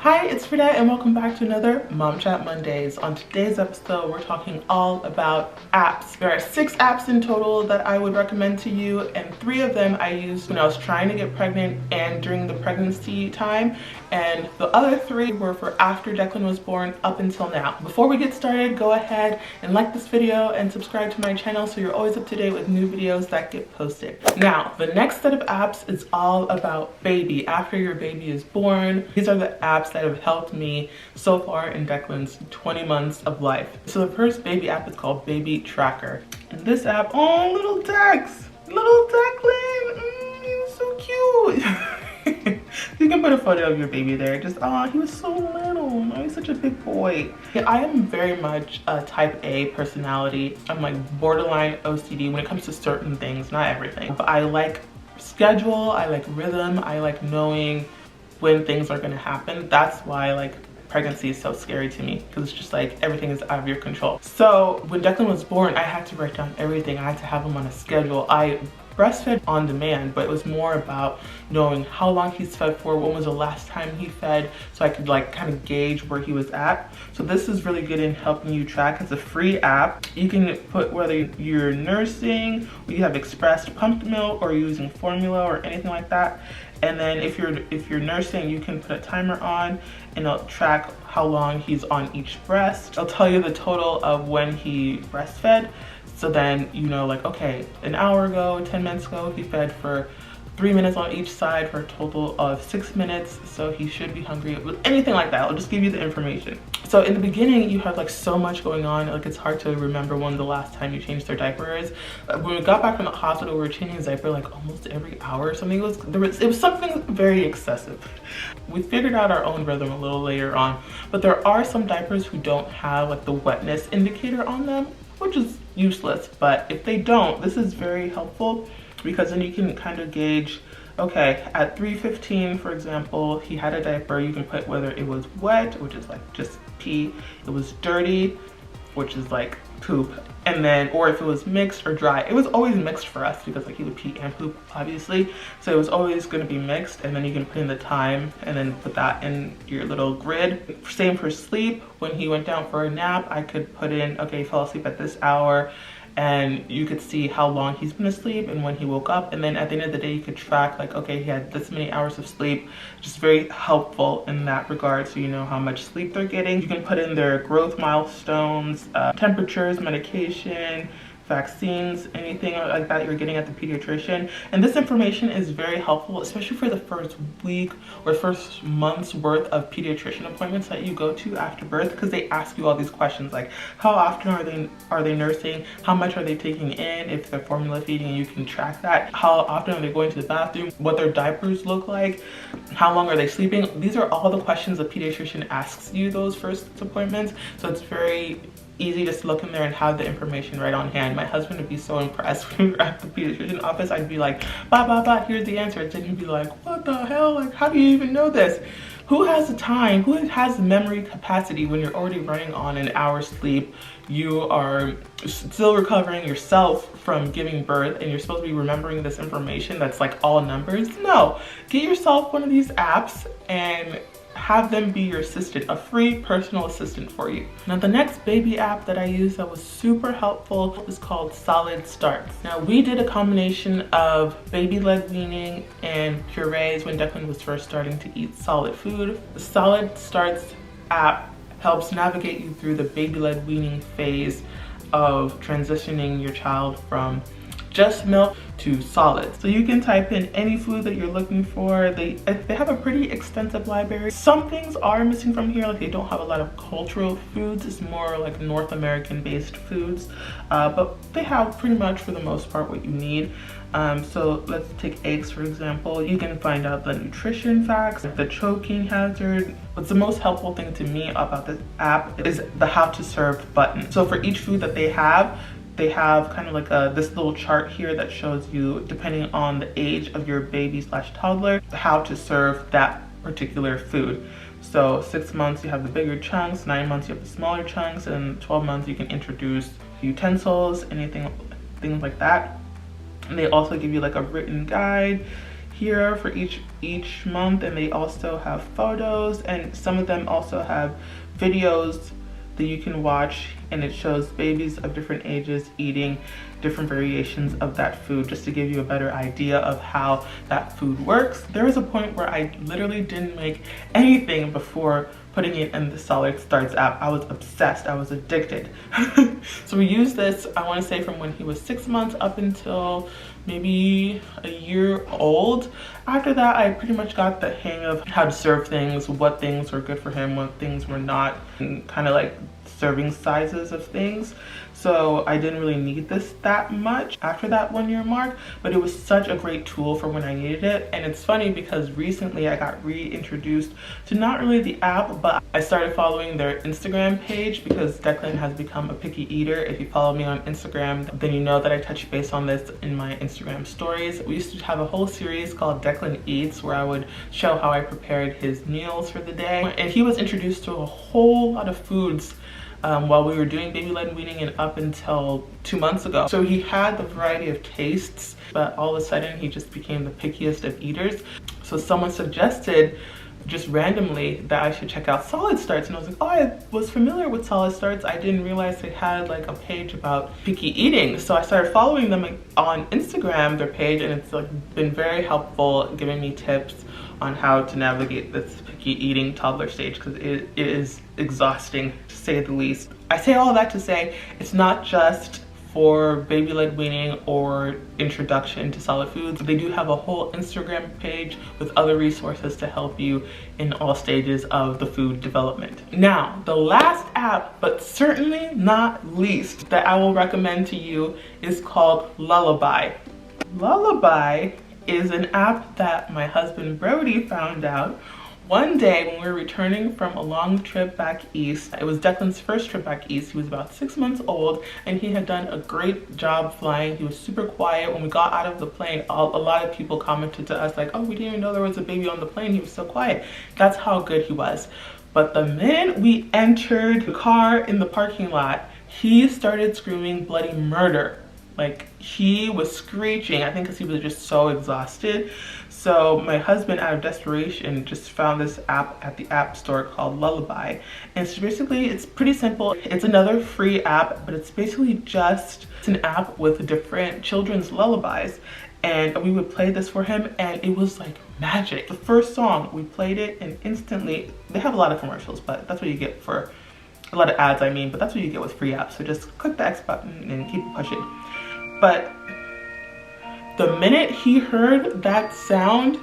Hi, it's Frida and welcome back to another Mom Chat Mondays. On today's episode, we're talking all about apps. There are 6 apps in total that I would recommend to you, and 3 of them I used when I was trying to get pregnant and during the pregnancy time, and the other 3 were for after Declan was born up until now. Before we get started, go ahead and like this video and subscribe to my channel so you're always up to date with new videos that get posted. Now, the next set of apps is all about baby. After your baby is born, these are the apps that have helped me so far in Declan's 20 months of life. So the first baby app is called Baby Tracker. And this app, oh, little Dex, little Declan, he was so cute. You can put a photo of your baby there. Just, oh, he was so little. Oh, he's such a big boy. Yeah, I am very much a type A personality. I'm like borderline OCD when it comes to certain things, not everything. But I like schedule, I like rhythm, I like knowing when things are gonna happen. That's why like pregnancy is so scary to me, because it's just like everything is out of your control. So when Declan was born, I had to write down everything. I had to have him on a schedule. I breastfed on demand, but it was more about knowing how long he's fed for, when was the last time he fed, so I could like kind of gauge where he was at. So this is really good in helping you track. It's a free app. You can put whether you're nursing, or you have expressed pumped milk, or using formula or anything like that. And then if you're nursing, you can put a timer on and it'll track how long he's on each breast. It'll tell you the total of when he breastfed. So then you know, like, okay, an hour ago, 10 minutes ago, he fed for 3 minutes on each side for a total of 6 minutes. So he should be hungry. Anything like that, I'll just give you the information. So in the beginning, you have like so much going on. Like it's hard to remember when the last time you changed their diaper is. When we got back from the hospital, we were changing his diaper like almost every hour or something. It was something very excessive. We figured out our own rhythm a little later on, but there are some diapers who don't have like the wetness indicator on them, which is useless. But if they don't, this is very helpful, because then you can kind of gauge, okay, at 3:15, for example, he had a diaper. You can put whether it was wet, which is like just pee, it was dirty, which is like poop, and then, or if it was mixed or dry. It was always mixed for us because like he would pee and poop, obviously, so it was always going to be mixed. And then you can put in the time and then put that in your little grid. Same for sleep. When he went down for a nap, I could put in, okay, he fell asleep at this hour, and you could see how long he's been asleep and when he woke up. And then at the end of the day, you could track like, okay, he had this many hours of sleep. Just very helpful in that regard, so you know how much sleep they're getting. You can put in their growth milestones, temperatures, medication, vaccines, anything like that you're getting at the pediatrician. And this information is very helpful, especially for the first week or first month's worth of pediatrician appointments that you go to after birth, because they ask you all these questions like how often are they nursing, how much are they taking in, if they're formula feeding, you can track that, how often are they going to the bathroom, what their diapers look like, how long are they sleeping. These are all the questions the pediatrician asks you those first appointments. So it's very easy just to look in there and have the information right on hand. My husband would be so impressed when we were at the pediatrician office. I'd be like, bah, here's the answer. And he'd be like, what the hell? Like, how do you even know this? Who has the time? Who has the memory capacity when you're already running on an hour's sleep? You are still recovering yourself from giving birth, and you're supposed to be remembering this information that's like all numbers? No, get yourself one of these apps and have them be your assistant, a free personal assistant for you. Now the next baby app that I used that was super helpful is called Solid Starts. Now we did a combination of baby-led weaning and purees when Declan was first starting to eat solid food. The Solid Starts app helps navigate you through the baby-led weaning phase of transitioning your child from just milk to solids. So you can type in any food that you're looking for. They have a pretty extensive library. Some things are missing from here, like they don't have a lot of cultural foods. It's more like North American based foods, but they have pretty much for the most part what you need. So let's take eggs for example. You can find out the nutrition facts, the choking hazard. What's the most helpful thing to me about this app is the how to serve button. So for each food that they have kind of like this little chart here that shows you, depending on the age of your baby / toddler, how to serve that particular food. So 6 months you have the bigger chunks, 9 months you have the smaller chunks, and 12 months you can introduce utensils, things like that. And they also give you like a written guide here for each month, and they also have photos, and some of them also have videos that you can watch, and it shows babies of different ages eating different variations of that food, just to give you a better idea of how that food works. There was a point where I literally didn't make anything before putting it in the Solid Starts app. I was obsessed, I was addicted. So we used this, I want to say, from when he was 6 months up until maybe a year old. After that, I pretty much got the hang of how to serve things, what things were good for him, what things were not, and kind of like serving sizes of things. So I didn't really need this that much after that 1 year mark, but it was such a great tool for when I needed it. And it's funny because recently I got reintroduced to not really the app, but I started following their Instagram page because Declan has become a picky eater. If you follow me on Instagram, then you know that I touch base on this in my Instagram stories. We used to have a whole series called Declan Eats, where I would show how I prepared his meals for the day. And he was introduced to a whole lot of foods while we were doing baby-led weaning and up until 2 months ago. So he had the variety of tastes, but all of a sudden he just became the pickiest of eaters. So someone suggested just randomly that I should check out Solid Starts, and I was like, oh, I was familiar with Solid Starts. I didn't realize they had like a page about picky eating. So I started following them on Instagram, their page, and it's like been very helpful, giving me tips on how to navigate this picky eating toddler stage, because it is exhausting to say the least. I say all that to say it's not just for baby-led weaning or introduction to solid foods. They do have a whole Instagram page with other resources to help you in all stages of the food development. Now, the last app, but certainly not least, that I will recommend to you is called Lullaby. Lullaby is an app that my husband Brody found out one day when we were returning from a long trip back east. It was Declan's first trip back east. He was about 6 months old, and he had done a great job flying. He was super quiet. When we got out of the plane, a lot of people commented to us like, oh, we didn't even know there was a baby on the plane. He was so quiet. That's how good he was. But the minute we entered the car in the parking lot, he started screaming bloody murder. Like, he was screeching, I think because he was just so exhausted. So my husband, out of desperation, just found this app at the app store called Lullaby. And so basically, it's pretty simple. It's another free app, but it's basically just an app with different children's lullabies. And we would play this for him, and it was like magic. The first song, we played it, and instantly, they have a lot of commercials, but that's what you get for, a lot of ads, I mean, but that's what you get with free apps. So just click the X button and keep pushing. But the minute he heard that sound,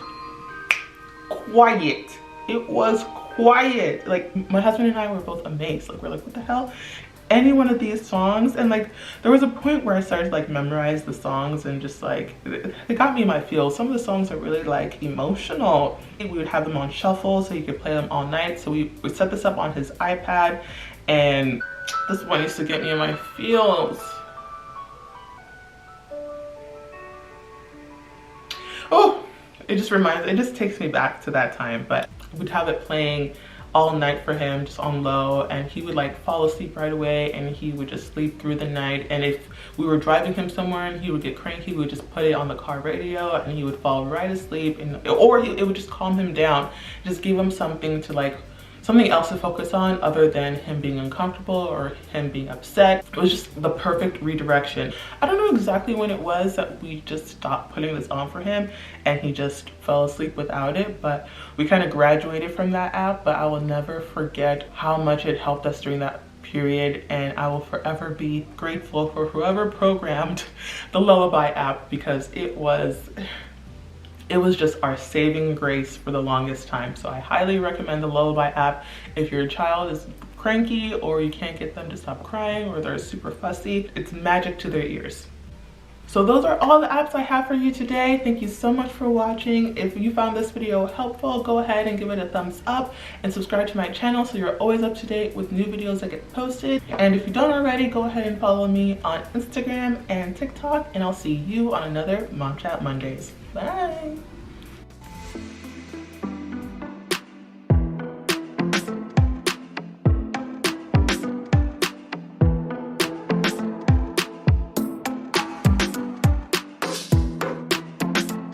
quiet. It was quiet. Like, my husband and I were both amazed. Like, we're like, what the hell? Any one of these songs, and like, there was a point where I started to like memorize the songs, and just like, it got me in my feels. Some of the songs are really like emotional. We would have them on shuffle so you could play them all night. So we set this up on his iPad, and this one used to get me in my feels. Oh, it just takes me back to that time. But we'd have it playing all night for him, just on low, and he would like fall asleep right away, and he would just sleep through the night. And if we were driving him somewhere and he would get cranky, we would just put it on the car radio, and he would fall right asleep, and it would just calm him down, just give him something to like, something else to focus on other than him being uncomfortable or him being upset. It was just the perfect redirection. I don't know exactly when it was that we just stopped putting this on for him and he just fell asleep without it, but we kind of graduated from that app. But I will never forget how much it helped us during that period, and I will forever be grateful for whoever programmed the Lullaby app, because it was just our saving grace for the longest time. So I highly recommend the Lullaby app if your child is cranky or you can't get them to stop crying or they're super fussy. It's magic to their ears. So those are all the apps I have for you today. Thank you so much for watching. If you found this video helpful, go ahead and give it a thumbs up and subscribe to my channel so you're always up to date with new videos that get posted. And if you don't already, go ahead and follow me on Instagram and TikTok, and I'll see you on another Mom Chat Mondays. Bye.